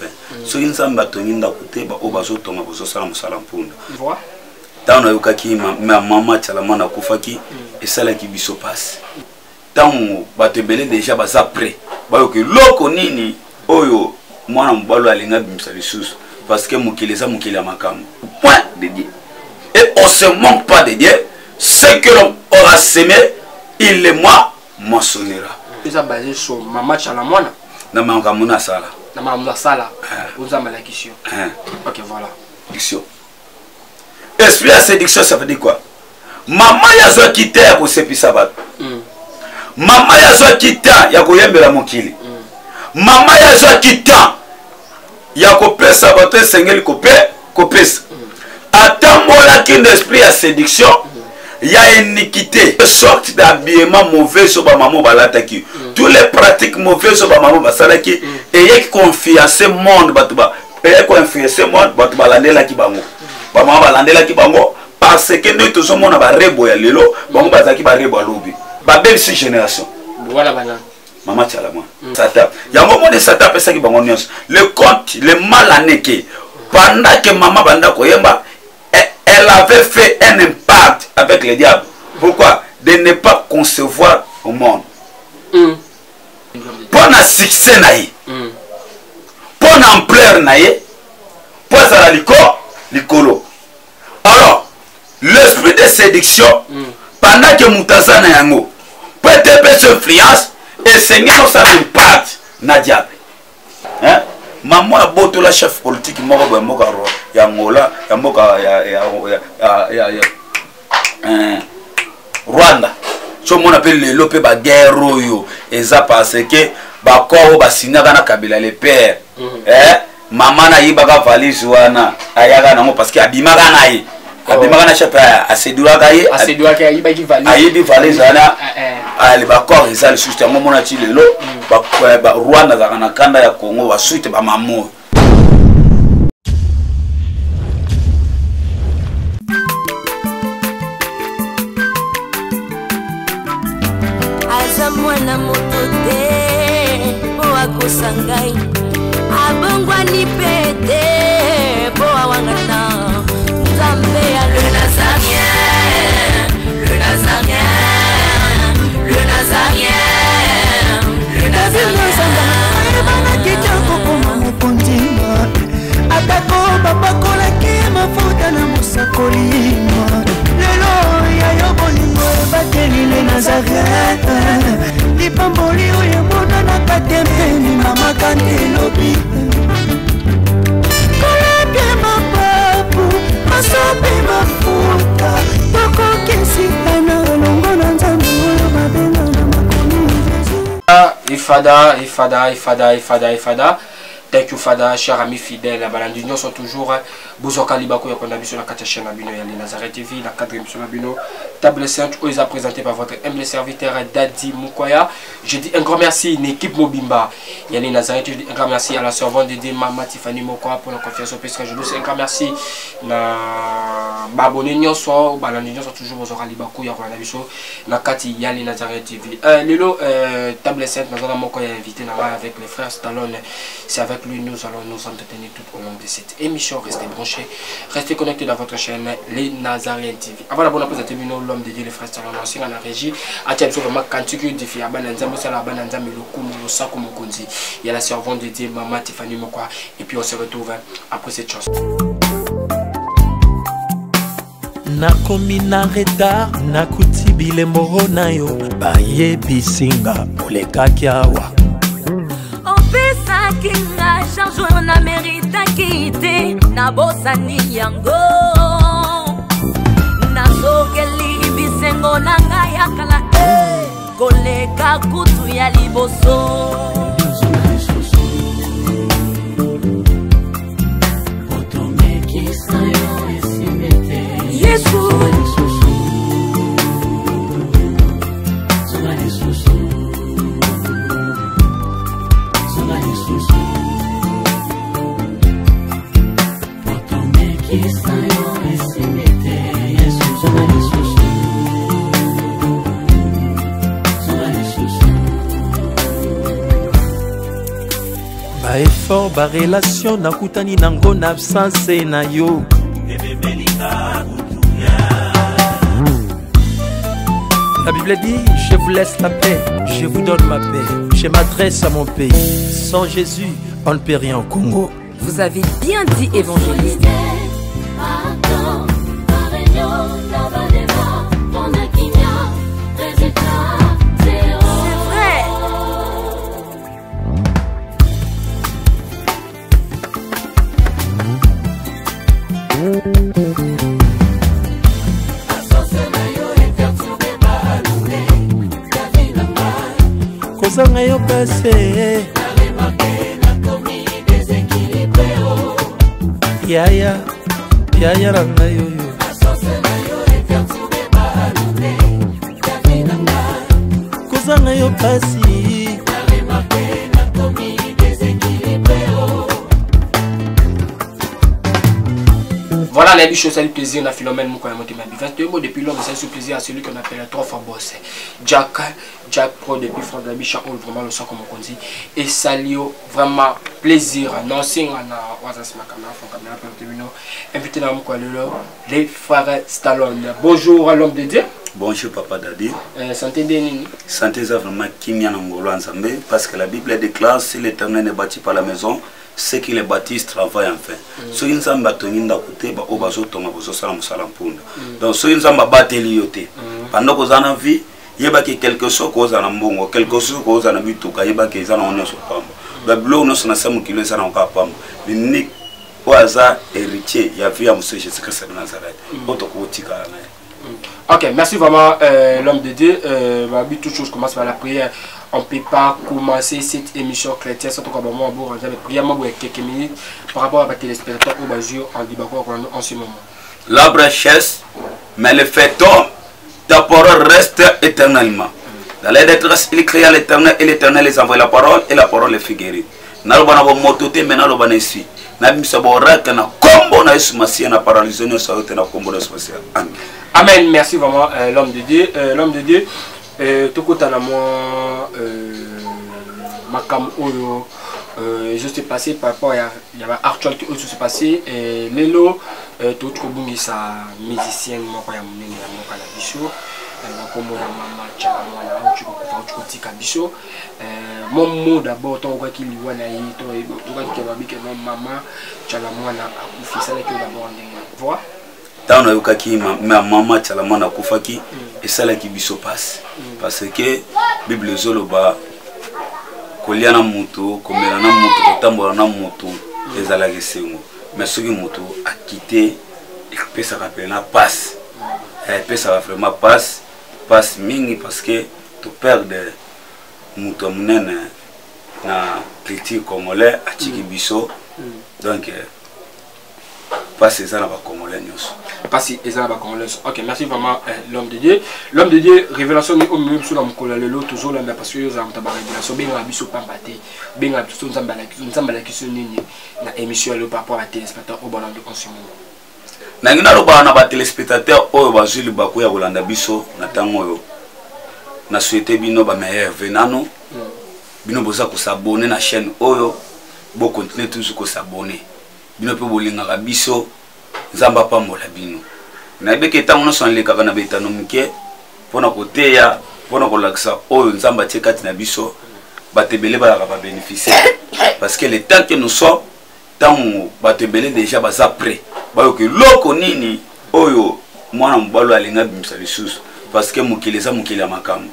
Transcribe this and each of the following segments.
fin. So in samba toninda kuteba obazo tonga bozo sala musala mpunda. Voilà. Tant na yokaki maman tchalamana kufaki et sala ki biso passe. Tant bato belé déjà baza prêt. Ba yoke loko nini oyo mwana mbalo alinga bimisa lisusu parce que mukileza mukila makambo. Point de Dieu. Et on se manque pas de Dieu. Ce que l'on aura semé, il le moissonnera. Vous avez basé sur maman Chalamwana. Na makamuna sala. Na makamuna sala. Vous avez la question. Ok, voilà. Diction. Esprit à séduction, ça veut dire quoi? Maman yazo quitté ya kosepisa bato. Maman yazo quitté ya koyembela mokili. Maman yazo quitté ya kopesa bato esengeli kopesa. Atambola qu'un esprit à séduction, il y a une iniquité, une sorte d'habillement mauvais sur ma maman balataki. Tous les pratiques mauvaises sur ma maman basalaki et il y a confiance monde batuba. Et il y a confiance monde batuba landela ki bango. Ba maman balandela ki bango parce que nous tous sommes na ba rebo ya lelo, bango bazaki ba rebo alobi. Ba belle si génération. Voilà bana. Maman Tchalamwana. Satan. Il y a un moment de Satan pesa ki bango nyos. Le compte, le mal anéké. Pendant que maman banda koyemba elle avait fait un impact avec le diable. Pourquoi? De ne pas concevoir au monde. Pour un succès naïe, pour une ampleur naïe, pour ça l'icolo. Alors, l'esprit de séduction, pendant que Moutaza na yango, peut être influence et Seigneur ça impact na diable. Hein? Maman a beau la chef politique moko moko ya ngola ya mboka ya Rwanda. So mon appelle le lope ba guerre yo eza parce que ba ko ba sinaka na Kabila le père. Maman na yibaka valise wana ayaga nango parce que abimaka na yi. Abimaka na chef a séduaka yi. A séduaka yi ba ki valise. Ayibi valise wana. Ali ba ko eza le système mon na ti lelo. Ba Rwanda za kana kanda ya Congo wa suite ba mamu. Aza mwana motote po akosangai abongwa ni pete po awangana Nzambe ya le Nazarien, le Nazarien, le Nazarien, le Nazarien. Atako babakola ki mafuta na musakolima lelo ya yobolingo bateli le Nazareth lipamboli oyo mona na katempeni mama kandelobi kolake mapapu masope mafuta tokokesika na longo na Nzambe oyo babenga na makomi Ifada. Thank you Fada, chers amis fidèles, l'union sont toujours Bozoka Libako et qu'on a vu sur la 4 chaîne Abino, il y a les Nazareth TV, la 4e sur Abino, table sainte, où ils ont présenté par votre humble serviteur Daddy Mukwaya. Je dis un grand merci à l'équipe Mobimba, il y a les Nazareth, je dis un grand merci à la servante de Mama Tiffany Mokoa pour la confiance au Pesca. Je dis un grand merci à Babone Nyonso, l'union sont toujours Bozoka Libako, il y a la 4 il y a les Nazareth TV. Lilo, table sainte, nous avons Mokoya invité avec les frères Stallone, c'est avec lui nous allons nous entretenir tout au long de cette émission. Restez branchés, restez connectés dans votre chaîne Les Nazariens TV. Avant la bonne présentation, l'homme de Dieu, les frères Salon, on a la régie. À tiens vraiment quand tu dis défi à Bananzam, c'est la Bananzam le Kumu, le Sakumu Kunzi. Il y a la servante de Dieu, Maman Tiffany Mokwa. Et puis on se retrouve après cette chanson. Nakomi na retard nakuti bilembo na yo baye bisinga olekaki awa opesa kinga change na merita kite na bosani yango na sokeli bisengo na ngaya kala koleka kutu ya liboso fort ba relation nakutani nango na absence na yo. La Bible dit, je vous laisse la paix, je vous donne ma paix. Je m'adresse à mon pays. Sans Jésus, on ne peut rien au Congo. Vous avez bien dit, évangéliste. Kozanga yo passé Yaya ranga yo Kozanga yo passé Voilà les bichos, c'est le plaisir, on a Philomène Moukoya Motema. 22 mots depuis l'homme, c'est ce plaisir à celui qu'on appelle 3 fois boss. Jack Pro depuis France de la Bicha, vraiment le sang comme on dit. Et Salio, vraiment plaisir. Non, c'est un Wazas Makama, Fonkamera, Pertemino. Invité dans Moukoya les frères Stallone. Bonjour à l'homme de Dieu. Bonjour Papa Dadi. Santé Denis. Santé ça vraiment qui m'y a ensemble parce que la Bible déclare si l'Éternel n'est bâti par la maison, ceux qui les bâtissent travaillent enfin. Ceux qui sont bâtis d'un côté, au bateau tombe au sol donc ceux qui sont bâtis lioté. Pendant que vous en avez, il y a quelque chose que vous en avez, quelque chose que vous en avez tout cas, il y a quelque chose que vous en avez. Le bleu nous sommes ensemble qui les en ont pas. L'unique au hasard héritier, il y a vu à Monsieur Jésus-Christ de Nazareth. Autre côté Ok, merci vraiment l'homme de Dieu. Toute chose commence par la prière. On ne peut pas commencer cette émission chrétienne sans qu'on ait la prière quelques minutes par rapport à la téléspectateur au Bazur en débat en ce moment. L'arbre chasse, mais le fait ta parole reste éternellement. Dans les détresses, il créa l'Éternel et l'Éternel les envoie la parole et la parole les fait guérir. Nalobana bo motote mais nalobana ici. Nabimisa bo raka na kombo na Yesu Masia na paralysé no saote na kombo na Yesu Masia. Amen. Amen. Merci vraiment l'homme de Dieu. L'homme de Dieu. Tout côté à moi, Makam Oyo, juste passé par rapport à il y avait Arthur qui aussi s'est passé. Lelo, tout le monde est musicien, moi quand il y a mon la bichot. Comme on a maman, tchala, tu peux dire bichot. Mon mot d'abord, tant qu'il y a naï, tant qu'il y a mon maman, tchala, moi na akufi, ça n'est que d'abord on voit. Tant on a eu ma maman, tchala, moi na kufaki, et ça là qui bichot passe. Parce que Bible zoloba, kolia na mutu, komela na mutu, kotambola na mutu, ezalaki sengo. Mais ce qui mutu a quitté, il peut se rappeler na passe. Il peut se rappeler ma passe mingi parce que tu perds de mutu munene na culture congolais a tiki biso. Donc passe ça na ba congolais nyos. Passe ça na ba congolais. OK, merci vraiment l'homme de Dieu. L'homme de Dieu révélation ni au milieu sur la mkola lelo toujours là parce que za mta ba révélation benga biso pambate. Benga biso nzamba la question nini na émission le par rapport à téléspectateur au bon de consommation. Nangina loba na ba téléspectateur oyo bazuli bako ya kolanda biso na tango oyo. Na souhaiter bino ba meilleur venano. Bino boza ko s'abonner na chaîne oyo, bo continuer toujours ko s'abonner. Bino pe bolinga biso nzamba pambola bino. Na beke tango no son leka na betano mike pona koteya pona kolakisa oyo nzamba tsekati na biso batebele ba ba bénéficier parce que le temps que nous sommes tango batebele déjà baza prêt. Bayoke loko nini oyo mwana mbalo alinga bimisa lisusu parce que mukileza mukila makamu.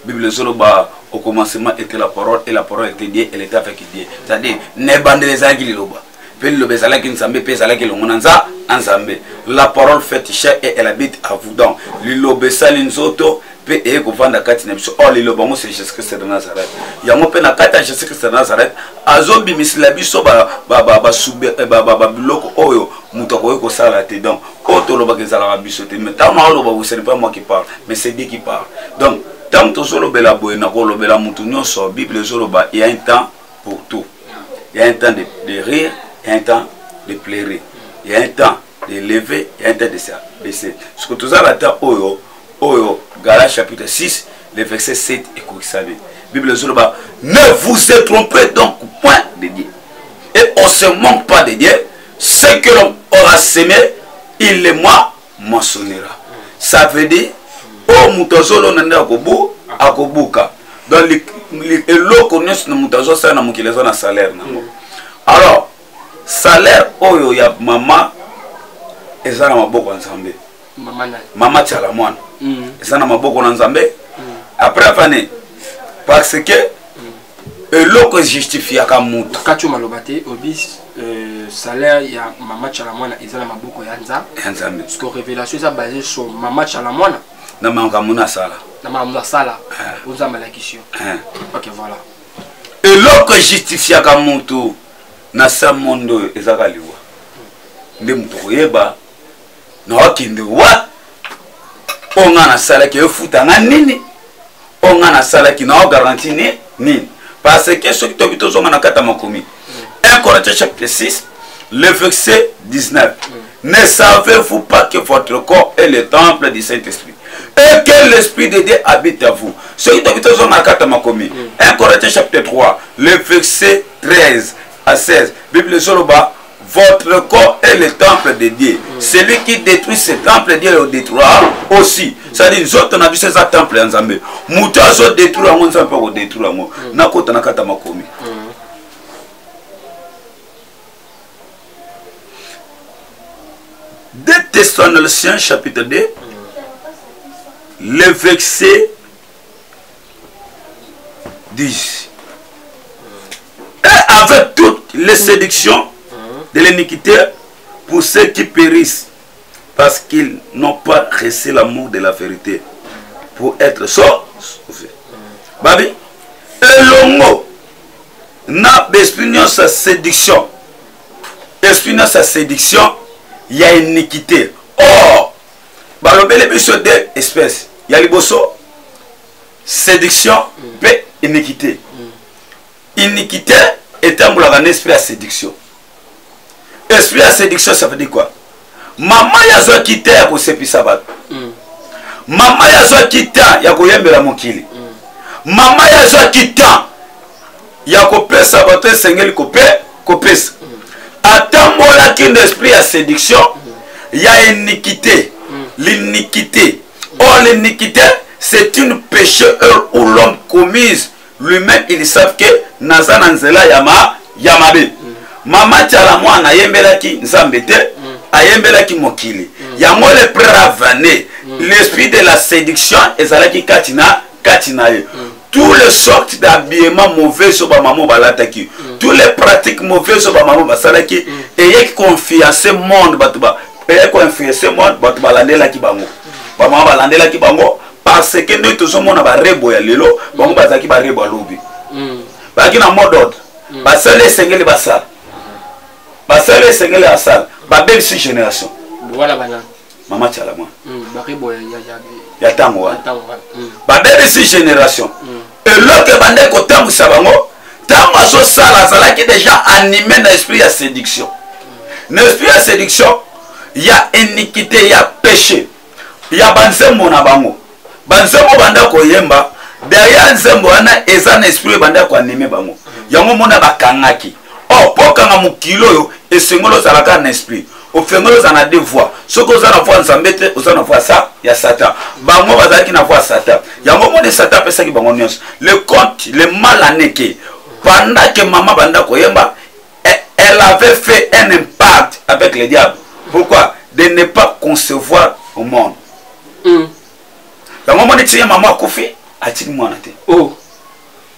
Bible zoloba au commencement était la parole et la parole était Dieu, elle était avec Dieu. C'est-à-dire ne bandeleza ki loba. Pe loba zala ki nzambe pe zala ki longonanza nzambe. La parole fait chair et elle habite à vous donc. Lilobe sali nzoto pe e ko vanda kati na biso. Oh liloba mo c'est Jésus-Christ de Nazareth. Yango pe na kati Jésus-Christ de Nazareth azobi misila biso ba sube ba biloko oyo muto ko sala te donc. Oto loba ke zala biso te mais tant na loba ce n'est pas moi qui parle mais c'est Dieu qui parle. Donc tant que solo bela boena ko lobela mutu nyonso Bible zoloba il y a un temps pour tout. Il y a un temps de rire, il y a un temps de pleurer. Il y a un temps de lever, il y a un temps de baisser. Ce que tout ça là oyo Galates chapitre 6 le verset 7 et quoi ça veut. Bible zoloba ne vous êtes trompés donc point de Dieu. on se manque pas de Dieu. Ce que l'on aura semé, il le moissonnera. Ça veut dire, oh, moutazolo nanda akobuka. Dans les locaux, nous moutazo ça na mukileza na salaire. Alors, salaire oyo ya maman, ezana maboko nzambe. Maman tchala mwana. Ezana maboko nzambe. Après fané, parce que eloko justifie ka mutu. Kacho malobate obis salaire ya maman tchala mwana ezana maboko ya nzambe. Parce que révélation ça basé sur maman tchala mwana. Na makamuna sala. Na makamuna sala. Ozamba la question. OK, voilà. Eloko justifie ka mutu na sa mondo ezaka liwa. Nde mutu koyeba na wakinde wa onga na sala ke futa nga nini? Onga na sala ki na garantie nini? Parce que ce qui tobito zonga na kata makomi. 1 Corinthiens chapitre 6, le verset 19. Ne savez-vous pas que votre corps est le temple du Saint-Esprit et que l'Esprit de Dieu habite à vous? Ce qui tobito zonga na kata makomi. 1 Corinthiens chapitre 3, le verset 13 à 16. Bible Soloba, votre corps est le temple de Dieu. Celui qui détruit ce temple, Dieu le détruira aussi. C'est-à-dire, nous autres, on a vu ces temples en Zambé. Nous autres, détruire un peu, on détruire un peu. Nous avons vu. 2 Thessaloniciens chapitre 2, le verset 10. Et avec toutes les séductions de l'iniquité pour ceux qui périssent, parce qu'ils n'ont pas reçu l'amour de la vérité pour être sauvés. Babi, et l'homme n'a pas sa séduction. Esprit sa séduction, il y a iniquité. Or, balobele biso deux espèces. Il y a liboso, séduction, et iniquité. Iniquité est un esprit à séduction. Esprit à séduction, ça veut dire quoi? Maman yazo quitté ya kosepisa bato. Maman yazo quitté ya koyembela mokili. Maman yazo quitté ya kopesa bato esengeli kopesa. Atambola qu'un esprit à séduction, il y a iniquité. L'iniquité. Or l'iniquité, c'est une péché où l'homme commise lui-même, il savent que Nazan Anzela Yamabe. Mama tchala mwana yembelaki nzambete ayembelaki mokili. Yango le préravane. L'esprit de la séduction ezalaki katina ye. Tous les sortes d'habillement mauvais sur ba maman balataki. Tous les pratiques mauvaises sur ba maman basalaki et qui confiance monde batuba. Et confiance monde batuba landela ki bango. Ba maman balandela ki bango parce que nous tous sommes na ba rebo ya lelo, bango bazaki ba rebo lobi. Ba ki na mode d'ordre. Ba sale sengeli basala. Basale sengeli asala. Ba belle génération. Voilà bana. Mama tchala moi. Ba rebo ya tango wa. Ba belle génération. Et l'autre bande ko tango sabango, tango so sala sala qui déjà animé dans l'esprit à séduction. L'esprit à séduction, il y a iniquité, il y a péché. Il y a banzembo na bango. Banzembo banda ko yemba, derrière nzembo ana eza na esprit banda ko animé bango. Yango mona bakangaki. Oh, pokanga mukilo yo esengolo zalaka na esprit. Ofengolo za na deux voix. Soko za na voix nzambete, oza na voix ça, ya Satan. Bango bazaki na voix Satan. Yango mona Satan pesa ki bango nyos. Le compte, le mal anéké. Pendant que maman banda ko yemba, elle avait fait un impact avec le diable. Pourquoi? De ne pas concevoir au monde. Yango mona tiye maman kofi, atini mwana te. Oh.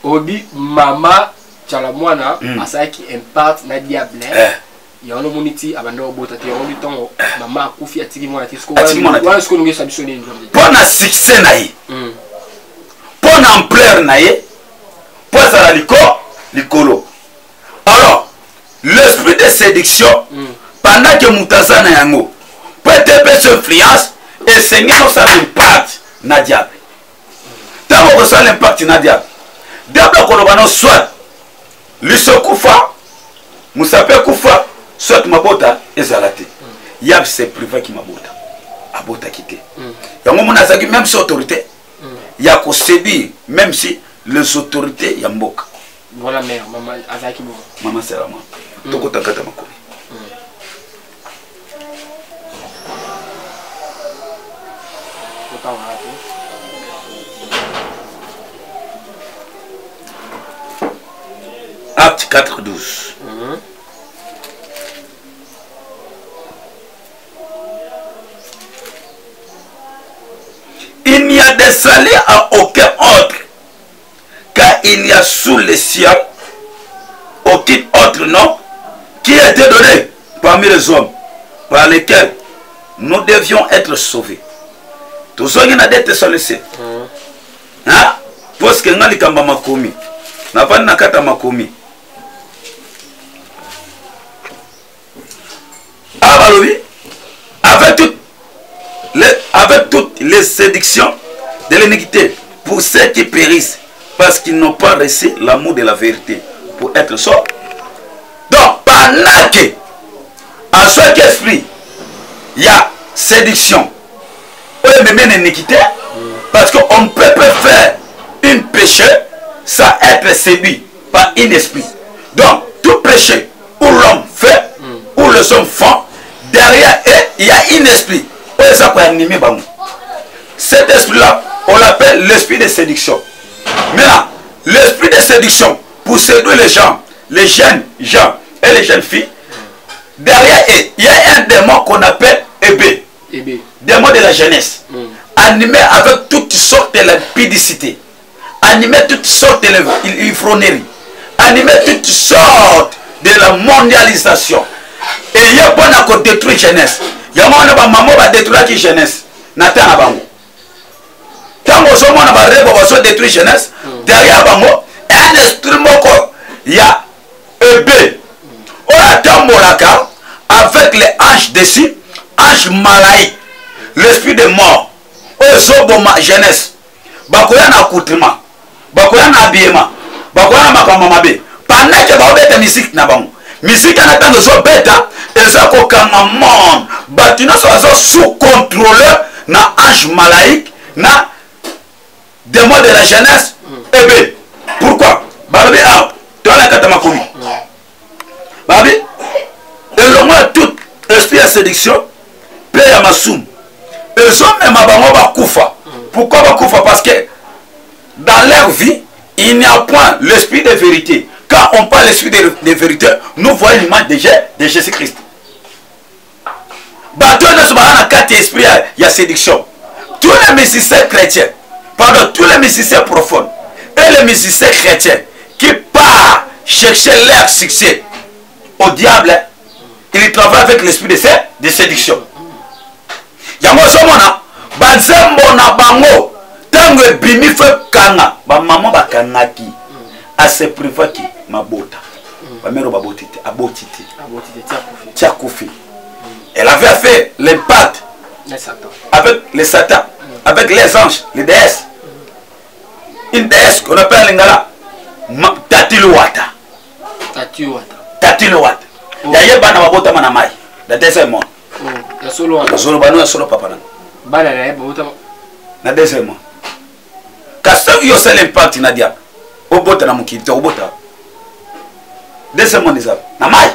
Obi mama tchala mwana asaki impact na diable. Yango moniti abanda obota te yango bitongo mama akufi atiki mwana te sko wana sko nunge sabisoni nzambe. Pona succès na ye. Pona ampleur na ye. Poza la likolo. Alors, l'esprit de séduction pendant que mutazana yango peut-être influence et Seigneur ça l'impact na diable. Tant que ça l'impact na diable. Diable kolobano soit lisokufa musape kufa soit mabota ezalate. Yab c'est privé qui mabota. Abota quitté. Yango mona zaki même si autorité ya ko séduire même si les autorités ya mboka. Voilà mère maman azaki bon. Maman c'est la moi. tokota kata makomi. Acte 4:12. Il n'y a de salut à aucun autre, car il n'y a sous le ciel aucun autre nom qui a été donné parmi les hommes par lesquels nous devions être sauvés. Tous ceux qui n'ont pas été sauvés. Hein? Parce que nous avons makomi. Nous avons makomi. Avec toutes les séductions de l'iniquité pour ceux qui périssent parce qu'ils n'ont pas reçu l'amour de la vérité pour être sauvés. Donc, pendant que à chaque esprit il y a séduction ou même une iniquité, parce qu'on peut faire un péché sans être séduit par un esprit. Donc, tout péché où l'homme fait, où les hommes font, derrière eux, il y a un esprit. Cet esprit-là, on l'appelle l'esprit de séduction. Maintenant, l'esprit de séduction, pour séduire les gens, les jeunes gens et les jeunes filles, derrière eux, il y a un démon qu'on appelle Ébé. Démon de la jeunesse. Animé avec toutes sortes de l'impudicité, animé toutes sortes de l'ivrognerie, animé toutes sortes de la mondialisation. Et il y a pas qu'on détruit jeunesse. Il y a un maman va détruire la jeunesse. Nathan Abango. Tant que on a va détruire jeunesse, derrière Abango, un esprit moko, il y a Ébé. On attend Molaka avec les anges dessus, anges malaïques, l'esprit de mort. Ozoboma jeunesse. Bakoya na accoutrement, bakoya na habillement, bakoya na makamamabe. Pendant que ba obeta musique na bango. Musique na tango zo beta, eza ko kama monde. Batino so sous contrôleur na ange malaïque, na démon de la jeunesse. Eh bien, pourquoi? Babi ah, toi la kata makomi. Babi, et le moins tout esprit de séduction, paye à massoum. Ils ont même à Koufa. Pourquoi Koufa? Parce que dans leur vie, il n'y a point l'esprit de vérité. Quand on parle l'esprit de vérité, nous voyons l'image de Jésus-Christ. Il y a séduction. Tous les musiciens chrétiens, pardon, tous les musiciens profonds et les musiciens chrétiens qui partent chercher leur succès au diable, ils travaillent avec l'esprit de séduction. Yango somona banzembo na bango tango ebimi fe kanga ba mama bakangaki ase privaki mabota ba mero babotite abotite tiakufi. Elle avait fait l'impact avec les satans, avec les anges, les déesses. Une déesse qu'on appelle lingala Tatiluwata. Tatiluwata. Yaye bana babota mana mai. La deuxième monde. Solo bano solo papa na deuxième mois. Quand yo c'est l'impact na dia. Obota na mukito obota. Deuxième mois déjà. Na mai.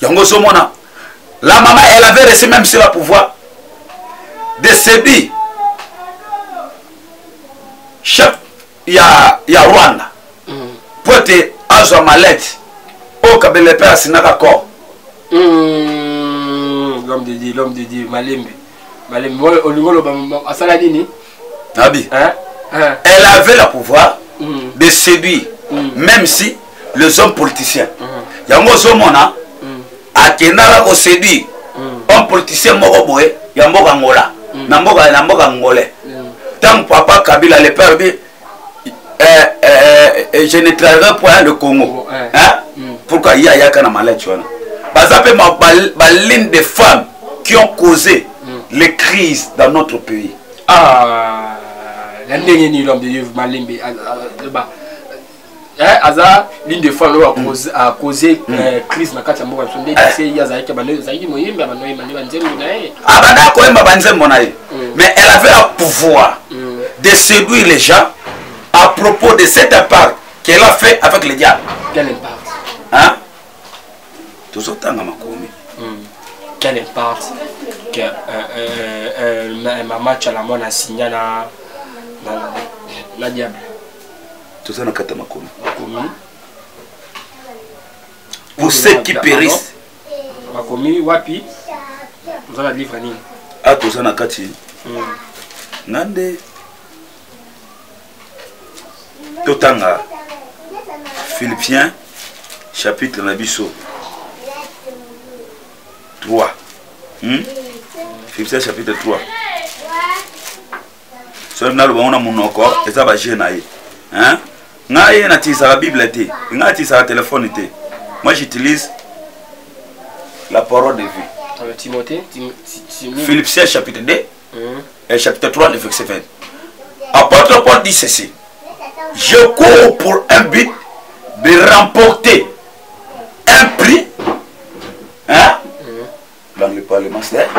Yango somona. La maman elle avait reçu même sur le pouvoir de séduire chef ya Rwanda. Pour te azwa malette. Au kabele père sinaka corps. L'homme de Dieu, Malembe. Nabi. Elle avait le pouvoir de séduire, même si les hommes politiciens. Yango Zomona, a Kenara ko séduire, un politicien Mogoboé, Yamboga Ngola, Namboga Ngolé. Tant papa Kabila le père dit, je ne travaillerai pas le Congo. Pourquoi il y a kana malade. Par exemple, ma ligne de femmes qui ont causé les crises dans notre pays. Ah, la dernière l'homme de Dieu, Malembe, ligne de femmes a causé crise dans le monde. Mais elle avait le pouvoir de séduire les gens à propos de cet impact qu'elle a fait avec les diables. Quel impact? Hein? tozotanga makomi. Quel impact que un match à la mona a signé la diable. Tout ça, on a quatre makomi. Pour ceux qui périssent. Makomi, wapi. Vous avez livre ni. Ah, tout ça, on a quatre. Nande. Totanga. Philippiens, chapitre Nabiso. 3. Philippiens chapitre 3. So na lo na munoko eza ba jeune hein ngai na tisa la bible té ngai tisa la téléphone té. Moi j'utilise la parole de vie. Timothée Philippiens chapitre 2 et chapitre 3 le verset 20. Apôtre Paul dit ceci: je cours pour un but de remporter un prix, hein, dans le Parlement céleste.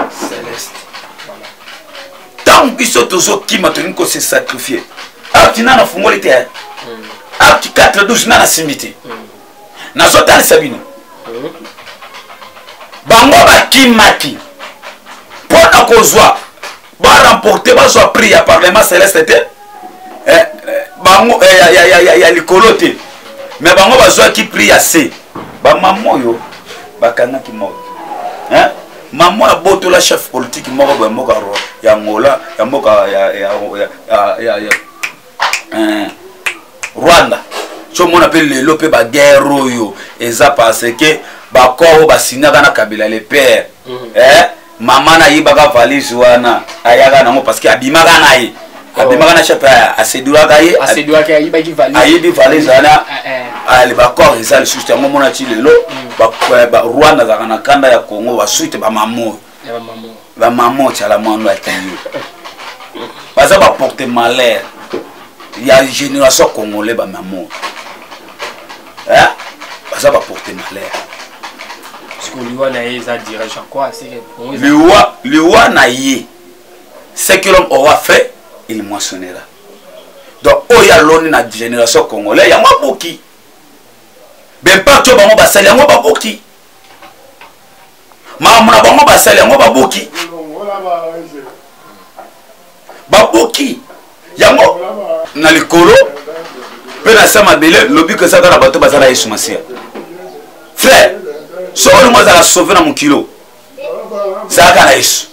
Tant que ce tozo qui m'a tenu qu'on s'est sacrifié, alors tu n'as pas fumé le terre, alors tu 4-12 n'as pas simité. N'a pas tant sabino. Bango ba kimaki. Pour la cause va remporter, va soit pris à Parlement céleste. Bango ya likolote. Mais bango ba soit qui prie assez. Ba maman yo ba kana ki mo. Hein? Maman a boto la chef politique moko ba moko ro ya ngola ya moko ya Rwanda. So mon appelle le lope ba guerre yo eza parce que ba ko ba sinaka na Kabila le père. Maman na yibaka valise wana ayaga nango parce que abimaka na ye. Abimaka na chef a sedura gaye a sedura gaye yibaki valise. Ayibi valise wana ali ba ko eza le suite ngo mona ti lelo ba Rwanda za kana kanda ya Congo ba suite ba mamo. Ba mamo ti ala mano atanyo. Baza ba porter malheur. Il y a une génération congolais ba mamo. Hein? Baza ba porter malheur. Ce que l'Iwa na yé, ça dirait quoi? L'Iwa na yé, ce que l'homme aura fait, il mentionnera. Donc, il y a l'on na génération congolaise, il y a moi beaucoup. Ben pas tout bango basali, il y a moi beaucoup. Maman na bango basali, il y a moi beaucoup. Baboki, il y a moi na likolo, pe na sama bele, lobi que ça dans la bateau bazala Yesu Masia. Frère, so moi ça a sauvé dans mon kilo. Ça a Yesu.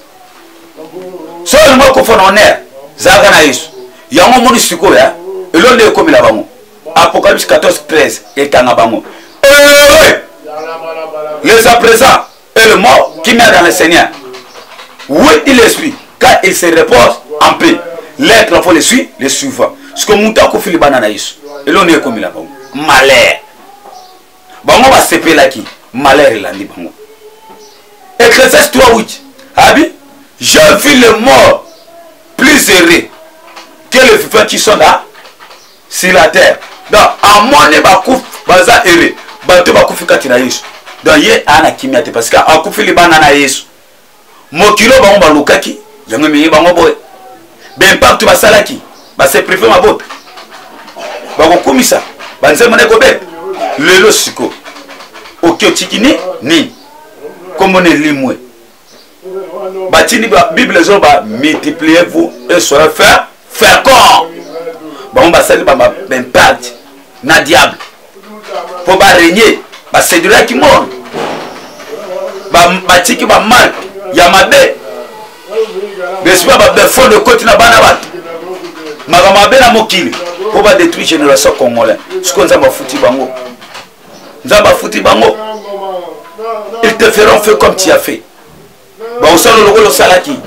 So moi ko fona honneur, ça a Yesu. Ya ngo moni siko ya, et l'on est comme la bango. Apocalypse 14:13 et tanga bango. Les à présent et le mort qui met dans le Seigneur. Où est l'esprit quand il se repose en paix. L'être faut le suivre, le suivant. Ce que mon temps ko fili banana Yesu. Et l'on est comme la bango. Malheur. Bango va se là qui malheur il a dit bango. Ecclésiaste 3:8. Abi, je vis le mort plus heureux que les vivants qui sont là sur la terre. Donc, à mon nez, bakouf, baza heureux. Bato bakouf katina Yesu. Donc, yé ana kimiate parce que à koufi li banana Yesu. Mokilo bango balukaki, yango miye bango boy. Ben partout basalaki, ba se préfère ma botte. Bako kumisa, banze mone ko bet. Lelo siko. Okyo tikini ni. Comme on est limoué. Batini Bible zo ba multipliez-vous et soyez féconds. Bon ba sali ba ben perte na diable. Pour ba régner, ba séduire qui monde. Ba tiki ba mal, ya mabe. Besba ba fond de côté na bana ba. Magama be na mokili. Pour ba détruire génération congolaise. Ce qu'on a ba fouti bango. Nzamba fouti bango. Ils te feront feu comme tu as fait. Bah on sait le salaki.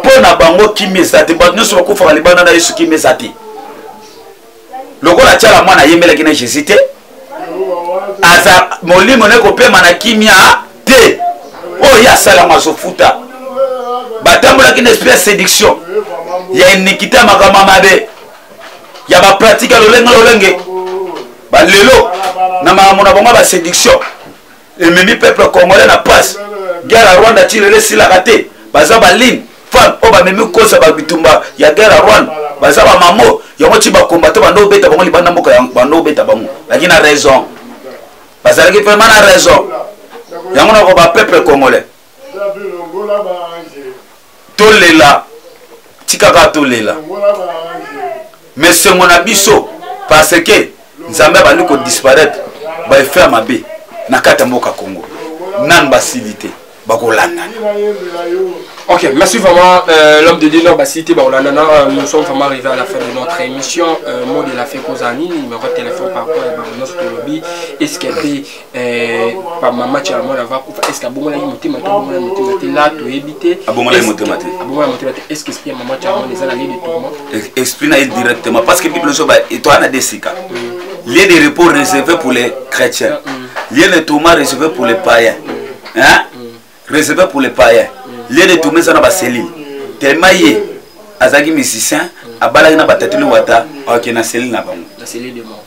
Pour na bango qui mesate, bah nous sommes kufaka les banana Yesu qui mesate. Le gros la tchala moi na yemela qui na Jésus. Aza molimo ne ko pe mana kimia te. Oh ya sala mazofuta. Batambola qui n'esprit séduction. Ya iniquité makama mabe. Ya ba pratique lolenge. Ba lelo na mamona bango ba séduction. Et même peuple congolais na passe. Guerre à Rwanda tire les sila raté. Baza ba ligne. Femme o ba même cause ba bitumba ya guerre à Rwanda. Baza ba mamo, ya moti ba combattre ba no beta bango libanda mboka ya ba no beta bango. Lakini na raison. bazalaki vraiment na raison yango na ko ba peuple congolais tolela tikaka tolela mais sengo na biso parce que nzambe bali ko disparaître ba faire mabe na kata mboka Congo nan basilité bakolanda. Ok, merci vraiment l'homme de Dieu Basité. Nous sommes vraiment arrivés à la fin de notre émission. Mot de la fin Kozani, numéro de téléphone par rapport à notre lobby. Est-ce qu'il y a par maman tu as avoir est-ce qu'il y a bon là tu éviter est-ce que c'est maman tu as les allées de tourment explique directement parce que Bible so ba toi na desika. Lieu de repos réservé pour les chrétiens. Lieu de tourment réservé pour les païens. Hein? Réservé pour les païens. Lieu de tourment ça na ba cellule. Tellement yé azaki musicien abalaki na batatuli wata ok na cellule na bango. La cellule de mort.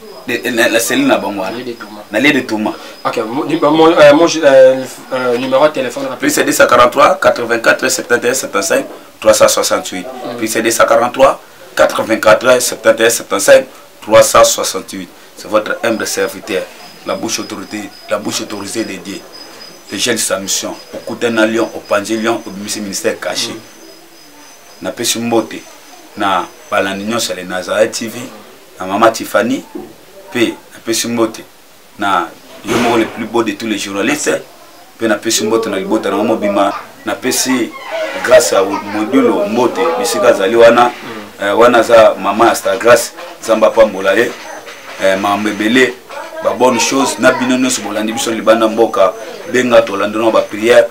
La cellule na bango. Na lieu de tourment. Ok, mon numéro de téléphone plus c'est 243 84 71 75 368. Puis c'est 243 84 71 75 368. C'est votre humble serviteur, la bouche autorisée de Dieu. Les jeunes sa mission, au Kouten à Lyon, au Pandé Lyon, au ministère caché. Na pesi mbote, na balandinyo sur les Nazareth TV, na Maman Tiffany, puis na pesi mbote, na yomo le plus beau de tous les journalistes, puis na pesi mbote na libota na mobima, na pesi grâce à modulo mbote, bisika zali wana, wana za Maman Asta grâce, zamba pambola ye, Maman Bebele, ba bonne chose na binono so bolandi biso libanda mboka benga to landona ba prière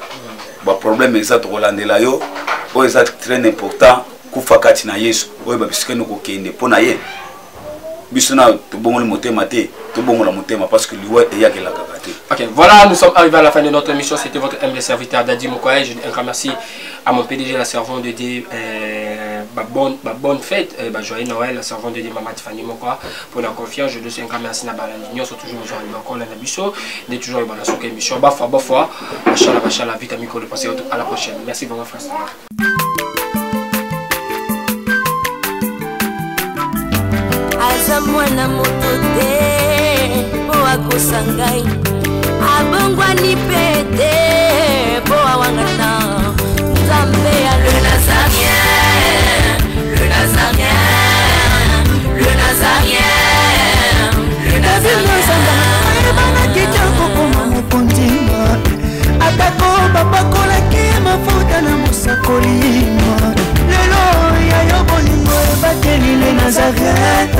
ba problème exact rolandela yo o exact très important kufa kati na Yesu o ba bisike no ko kende pona ye biso na to bongol motema te to bongola motema parce que liwa e yakela kakate. Ok, voilà, nous sommes arrivés à la fin de notre émission. C'était votre humble serviteur Dadi Mokoye. Je dis un grand merci à mon PDG, la servante de Dieu, bonne fête, joyeux Noël, la servante de Dieu, Maman Tiffany Mokoye, pour la confiance. Je dis un grand merci à Balandinho, sont toujours besoin de encore la Nabiso, de toujours une bonne émission. Bafwa, Machala, vite amico, de passer à la prochaine. Merci vraiment, frère. Mwana moto te po akosangai abongwani pete po awangata Nzambe ya le Nazarien, le Nazarien, le Nazarien, le Nazarien. Bana kitoko koma mokondima atako babakolaki mafuta na mosakolima lelo ya yo bolingo ebateli le Nazareth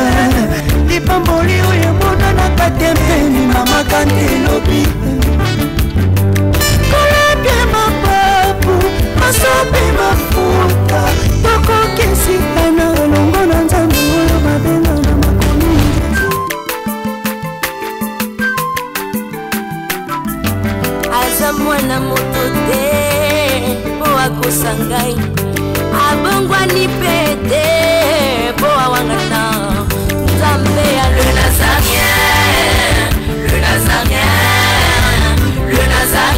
lipamboli oyo monana katempeni mama kantelobi koleke mapapu masopi mafuta tokokisika na olongo na Nzambe oyo babenga na makomi aza mwana moto te po akosangai abongwani pete